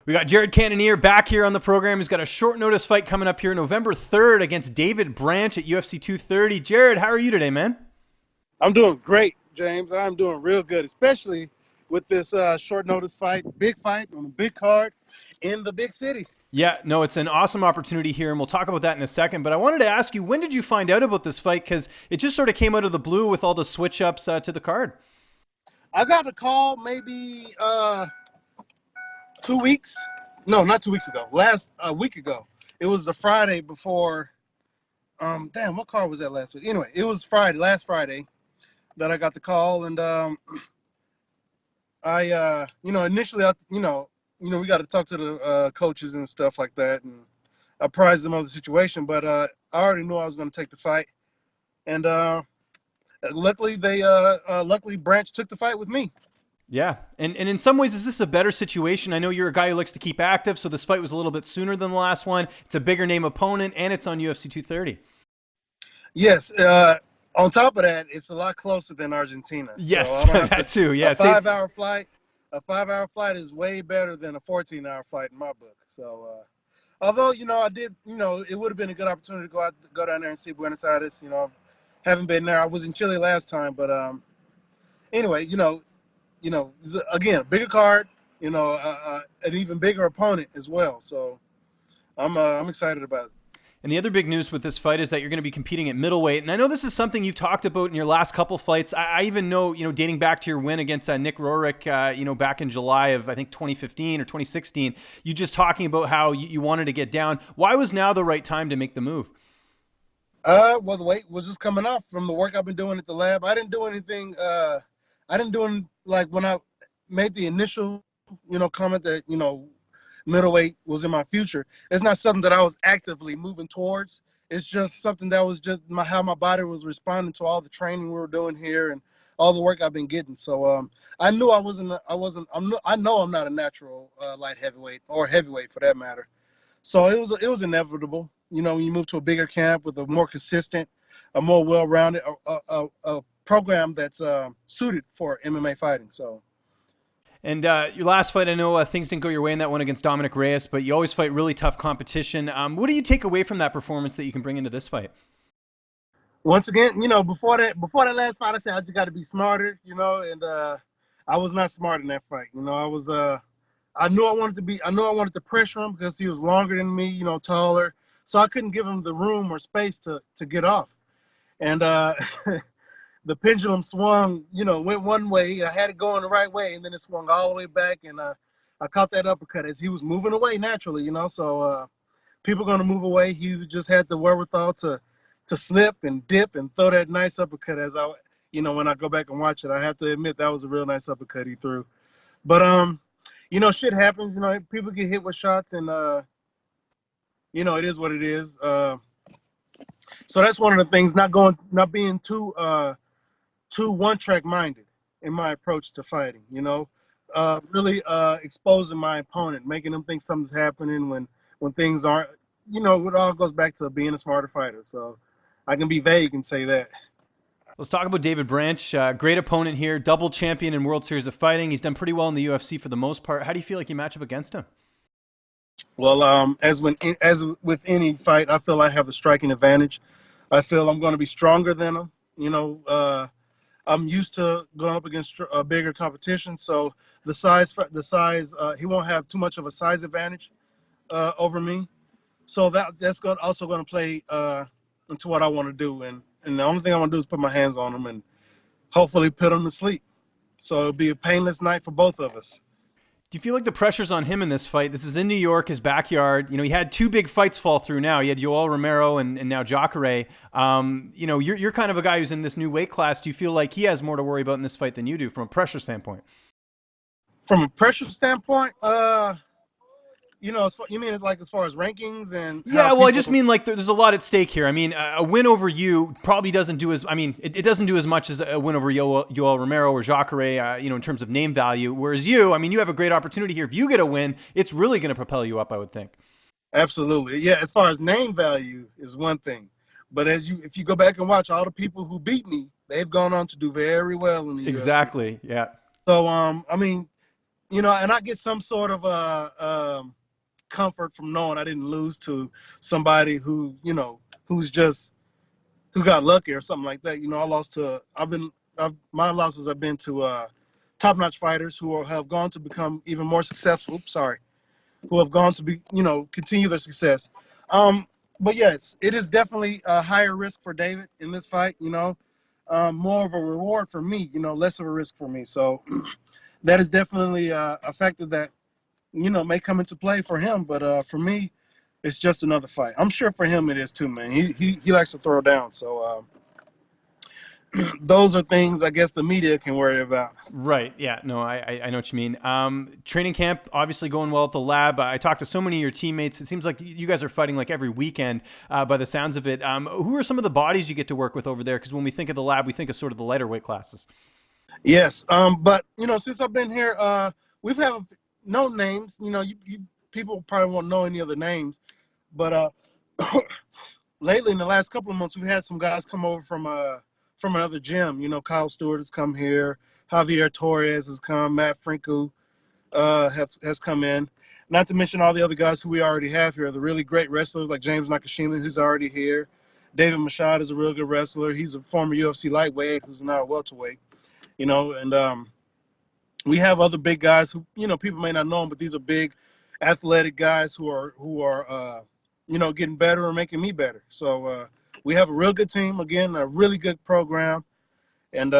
We got Jared Cannonier back here on the program. He's got a short notice fight coming up here November 3rd against David Branch at UFC 230. Jared, how are you today, man? I'm doing great, James. I'm doing real good, especially with this short notice big fight on a big card in the big city. Yeah, no, it's an awesome opportunity here, and we'll talk about that in a second. But I wanted to ask you, when did you find out about this fight? Because it just sort of came out of the blue with all the switch-ups to the card. I got a call maybe 2 weeks. No, not 2 weeks ago. A week ago. It was the Friday before. Damn, what card was that last week? Anyway, it was last Friday, that I got the call, and I initially, we got to talk to the coaches and stuff like that, and apprise them of the situation. But I already knew I was going to take the fight, and luckily Branch took the fight with me. Yeah, and in some ways, is this a better situation? I know you're a guy who likes to keep active, so this fight was a little bit sooner than the last one. It's a bigger name opponent, and it's on UFC 230. Yes. On top of that, it's a lot closer than Argentina. Yes, so that too. Yeah, a 5-hour flight. A 5-hour flight is way better than a 14-hour flight in my book. So, although I did, it would have been a good opportunity to go down there and see Buenos Aires. Haven't been there. I was in Chile last time, but anyway, again, a bigger card, an even bigger opponent as well. So, I'm excited about it. And the other big news with this fight is that you're going to be competing at middleweight. And I know this is something you've talked about in your last couple fights. I even know, dating back to your win against Nick Roerick, back in July of, I think, 2015 or 2016, you just talking about how you wanted to get down. Why was now the right time to make the move? Well, the weight was just coming off from the work I've been doing at the lab. I didn't do anything. Like when I made the initial, comment that, middleweight was in my future. It's not something that I was actively moving towards. It's just something that was just how my body was responding to all the training we were doing here and all the work I've been getting. So I knew I know I'm not a natural light heavyweight or heavyweight for that matter. So it was inevitable. When you move to a bigger camp with a more consistent, a more well-rounded a program that's suited for MMA fighting. So. And your last fight, I know things didn't go your way in that one against Dominic Reyes, but you always fight really tough competition. What do you take away from that performance that you can bring into this fight? Once again, before that last fight, I said I just got to be smarter, and I was not smart in that fight. I knew I wanted to pressure him because he was longer than me, taller, so I couldn't give him the room or space to get off. And the pendulum swung, went one way. I had it going the right way, and then it swung all the way back, and I caught that uppercut as he was moving away naturally, So people are going to move away. He just had the wherewithal to slip and dip and throw that nice uppercut as when I go back and watch it. I have to admit that was a real nice uppercut he threw. But, shit happens. People get hit with shots, and, it is what it is. So that's one of the things, not being too one-track minded in my approach to fighting, really exposing my opponent, making them think something's happening when things aren't, it all goes back to being a smarter fighter. So I can be vague and say that. Let's talk about David Branch. Great opponent here, double champion in World Series of Fighting. He's done pretty well in the UFC for the most part. How do you feel like you match up against him? Well, as with any fight, I feel I have the striking advantage. I feel I'm going to be stronger than him. I'm used to going up against a bigger competition, so the size, he won't have too much of a size advantage over me. So that's also going to play into what I want to do, and the only thing I want to do is put my hands on him and hopefully put him to sleep. So it'll be a painless night for both of us. Do you feel like the pressure's on him in this fight? This is in New York, his backyard. He had two big fights fall through now. He had Yoel Romero and now Jacare. You're kind of a guy who's in this new weight class. Do you feel like he has more to worry about in this fight than you do from a pressure standpoint? From a pressure standpoint, you mean like as far as rankings and? Yeah, well, I just mean like there's a lot at stake here. I mean, a win over you probably doesn't do it doesn't do as much as a win over Yoel Romero or Jacare, in terms of name value. Whereas you have a great opportunity here. If you get a win, it's really going to propel you up, I would think. Absolutely, yeah. As far as name value is one thing, but if you go back and watch all the people who beat me, they've gone on to do very well in the Exactly, UFC. yeah. So and I get some sort of comfort from knowing I didn't lose to somebody who's just who got lucky or something like that. I lost to my losses have been to top-notch fighters who have gone to become even more successful. Sorry, who have gone to be continue their success. Um, but yes, it is definitely a higher risk for David in this fight. More of a reward for me. Less of a risk for me. So that is definitely a factor that may come into play for him. But for me, it's just another fight. I'm sure for him it is too, man. He likes to throw down. So those are things I guess the media can worry about. Right. Yeah. No, I know what you mean. Training camp obviously going well at the lab. I talked to so many of your teammates. It seems like you guys are fighting like every weekend by the sounds of it. Who are some of the bodies you get to work with over there? Because when we think of the lab, we think of sort of the lighter weight classes. Yes. But since I've been here, we've have no names. You people probably won't know any other names, but lately in the last couple of months, we've had some guys come over from another gym. Kyle Stewart has come here. Javier Torres has come. Matt Franco has come in. Not to mention all the other guys who we already have here. The really great wrestlers like James Nakashima, who's already here. David Machado is a real good wrestler. He's a former UFC lightweight who's now a welterweight. And we have other big guys who people may not know them, but these are big athletic guys who are getting better and making me better. So we have a real good team, again, a really good program, and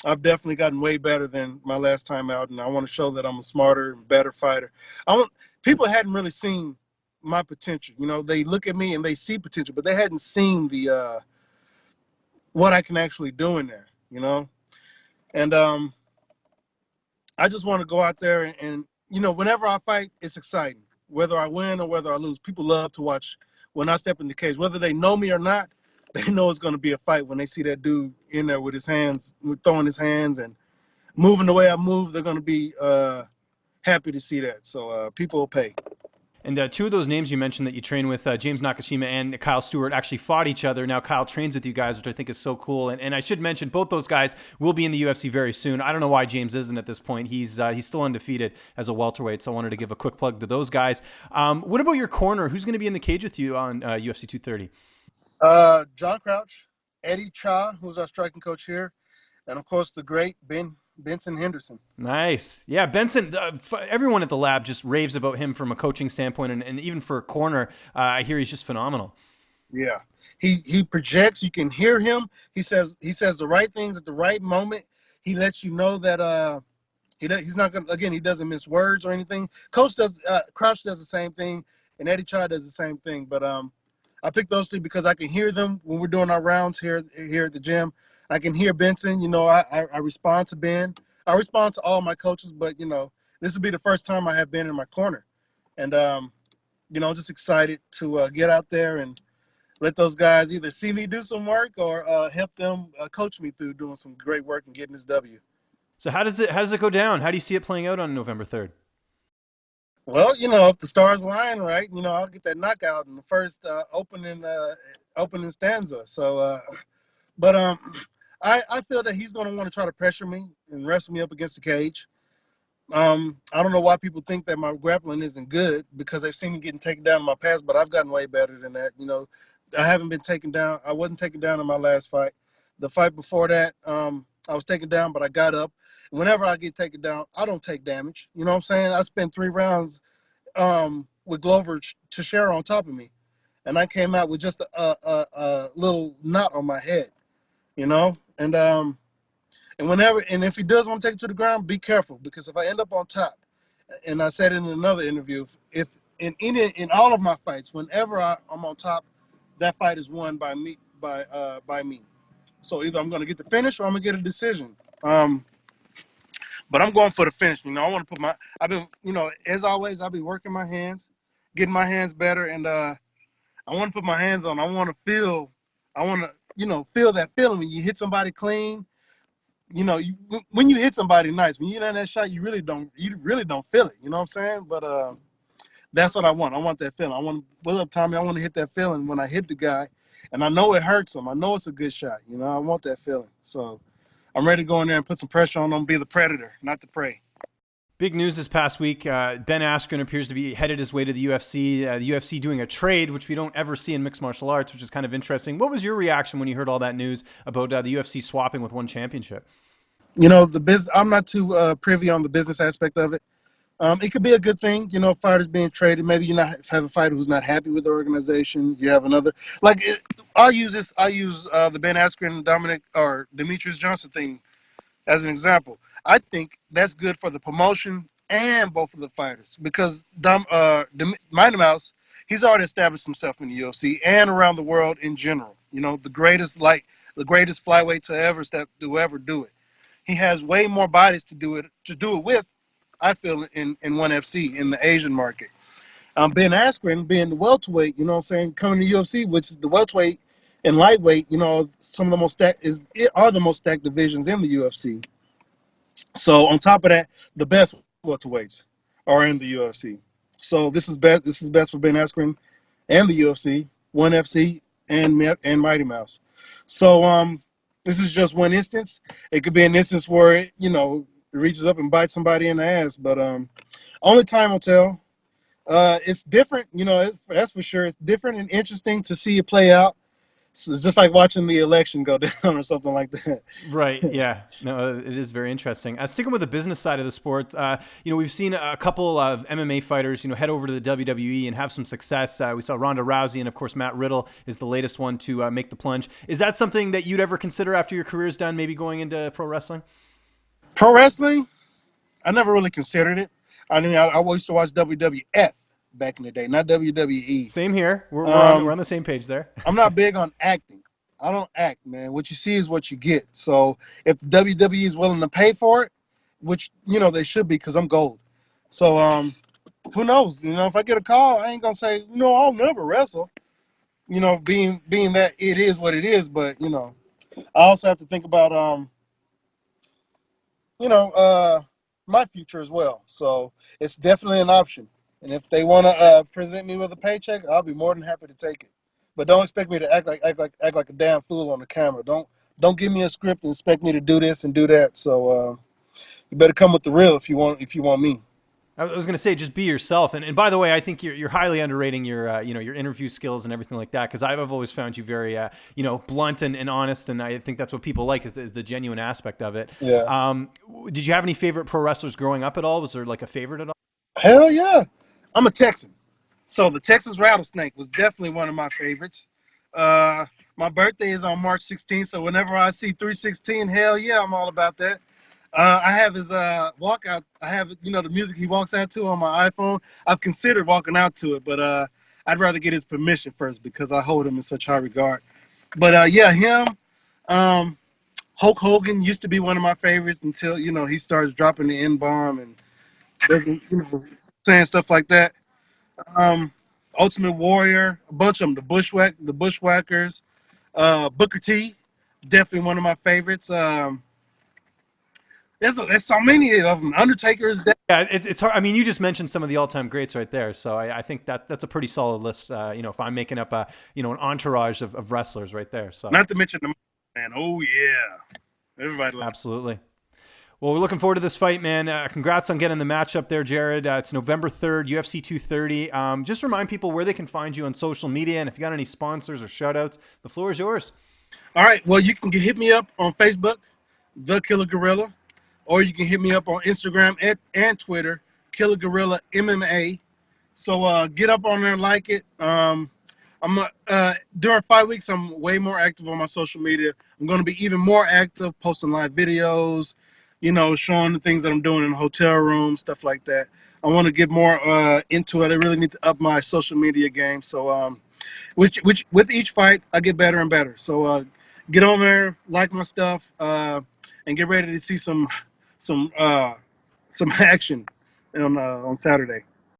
I've definitely gotten way better than my last time out, and I want to show that I'm a smarter and better fighter. People hadn't really seen my potential. They look at me and they see potential, but they hadn't seen the what I can actually do in there. And I just want to go out there and whenever I fight, it's exciting. Whether I win or whether I lose, people love to watch when I step in the cage. Whether they know me or not, they know it's going to be a fight when they see that dude in there with his hands, throwing his hands and moving the way I move. They're going to be happy to see that. So people will pay. And two of those names you mentioned that you train with, James Nakashima and Kyle Stewart, actually fought each other. Now Kyle trains with you guys, which I think is so cool. And I should mention both those guys will be in the UFC very soon. I don't know why James isn't at this point. He's still undefeated as a welterweight, so I wanted to give a quick plug to those guys. What about your corner? Who's going to be in the cage with you on UFC 230? John Crouch, Eddie Cha, who's our striking coach here, and of course the great Benson Henderson. Nice. Yeah, Benson, everyone at the lab just raves about him from a coaching standpoint, and even for a corner, I hear he's just phenomenal. Yeah, he projects. You can hear him. He says the right things at the right moment. He lets you know that he's not gonna. Again, he doesn't miss words or anything. Crouch does the same thing, and Eddie Cha does the same thing. But I picked those three because I can hear them when we're doing our rounds here at the gym. I can hear Benson. I respond to Ben. I respond to all my coaches, but this will be the first time I have Ben in my corner, and I'm just excited to get out there and let those guys either see me do some work or help them coach me through doing some great work and getting this W. So how does it go down? How do you see it playing out on November 3rd? Well, if the stars align right, I'll get that knockout in the first opening stanza. So, but I feel that he's going to want to try to pressure me and wrestle me up against the cage. I don't know why people think that my grappling isn't good because they've seen me getting taken down in my past, but I've gotten way better than that. I haven't been taken down. I wasn't taken down in my last fight. The fight before that, I was taken down, but I got up. Whenever I get taken down, I don't take damage. You know what I'm saying? I spent 3 rounds with Glover Teixeira on top of me, and I came out with just a little knot on my head, and if he does want to take it to the ground, be careful because if I end up on top, and I said in another interview, if in all of my fights, whenever I'm on top, that fight is won by me by me. So either I'm going to get the finish or I'm going to get a decision. But I'm going for the finish. I want to put I've been, as always, I've been working my hands, getting my hands better, and I want to put my hands on. I want to feel that feeling when you hit somebody clean. When you hit somebody nice, when you land that shot, you really don't feel it. You know what I'm saying? But that's what I want. I want that feeling. What's up, Tommy? I want to hit that feeling when I hit the guy, and I know it hurts him. I know it's a good shot. I want that feeling. So I'm ready to go in there and put some pressure on them, be the predator, not the prey. Big news this past week. Ben Askren appears to be headed his way to the UFC. The UFC doing a trade, which we don't ever see in mixed martial arts, which is kind of interesting. What was your reaction when you heard all that news about the UFC swapping with one championship? You know, the business. I'm not too privy on the business aspect of it. It could be a good thing, you know, fighters being traded. Maybe you not have a fighter who's not happy with the organization. You have another, like I'll use this. I use the Ben Askren, Dominic or Demetrius Johnson thing as an example. I think that's good for the promotion and both of the fighters because Mighty Mouse, he's already established himself in the UFC and around the world in general. You know, the greatest flyweight to ever do it. He has way more bodies to do it with. I feel in ONE FC in the Asian market. Ben Askren being the welterweight, you know what I'm saying, coming to UFC, which is the welterweight and lightweight, you know, some of the most are the most stacked divisions in the UFC. So on top of that, the best welterweights are in the UFC. So this is best. This is best for Ben Askren and the UFC, ONE FC, and Mighty Mouse. So this is just one instance. It could be an instance where it reaches up and bites somebody in the ass, but only time will tell. It's different, that's for sure. It's different and interesting to see it play out. It's just like watching the election go down or something like that. Right. Yeah. No, it is very interesting. Sticking with the business side of the sport, we've seen a couple of MMA fighters, head over to the WWE and have some success. We saw Ronda Rousey, and of course Matt Riddle is the latest one to make the plunge. Is that something that you'd ever consider after your career's done, maybe going into pro wrestling? Pro wrestling, I never really considered it. I mean, I used to watch WWF back in the day, not WWE. Same here. We're on the same page there. I'm not big on acting. I don't act, man. What you see is what you get. So if the WWE is willing to pay for it, which they should be, because I'm gold. So who knows? If I get a call, I ain't gonna say I'll never wrestle. Being that it is what it is, but I also have to think about my future as well. So it's definitely an option. And if they want to present me with a paycheck, I'll be more than happy to take it. But don't expect me to act like a damn fool on the camera. Don't give me a script and expect me to do this and do that. So you better come with the real if you want me. I was going to say, just be yourself. And by the way, I think you're highly underrating your your interview skills and everything like that, because I've always found you very blunt and honest, and I think that's what people like is the genuine aspect of it. Yeah. Did you have any favorite pro wrestlers growing up at all? Was there like a favorite at all? Hell yeah. I'm a Texan. So the Texas Rattlesnake was definitely one of my favorites. My birthday is on March 16th, so whenever I see 316, hell yeah, I'm all about that. I have his walkout. I have the music he walks out to on my iPhone. I've considered walking out to it, but I'd rather get his permission first because I hold him in such high regard. But yeah, him. Hulk Hogan used to be one of my favorites until he starts dropping the N-bomb and doesn't saying stuff like that. Um, Ultimate Warrior, a bunch of them. The Bushwhackers, Booker T, definitely one of my favorites. There's so many of them. Undertaker is dead. Yeah, it's hard. I mean, you just mentioned some of the all-time greats right there, so I think that's a pretty solid list. If I'm making up an entourage of wrestlers right there. So not to mention the man. Oh yeah, everybody loves. Absolutely. Well, we're looking forward to this fight, man. Congrats on getting the matchup there, Jared. It's November 3rd, UFC 230. Just remind people where they can find you on social media, and if you got any sponsors or shout-outs, the floor is yours. All right. Well, you can hit me up on Facebook, The Killer Gorilla, or you can hit me up on Instagram and Twitter, Killer Gorilla MMA. So get up on there, like it. During 5 weeks, I'm way more active on my social media. I'm going to be even more active, posting live videos, showing the things that I'm doing in the hotel room, stuff like that. I want to get more into it. I really need to up my social media game. So, which with each fight, I get better and better. So, get on there, like my stuff, and get ready to see some action on Saturday.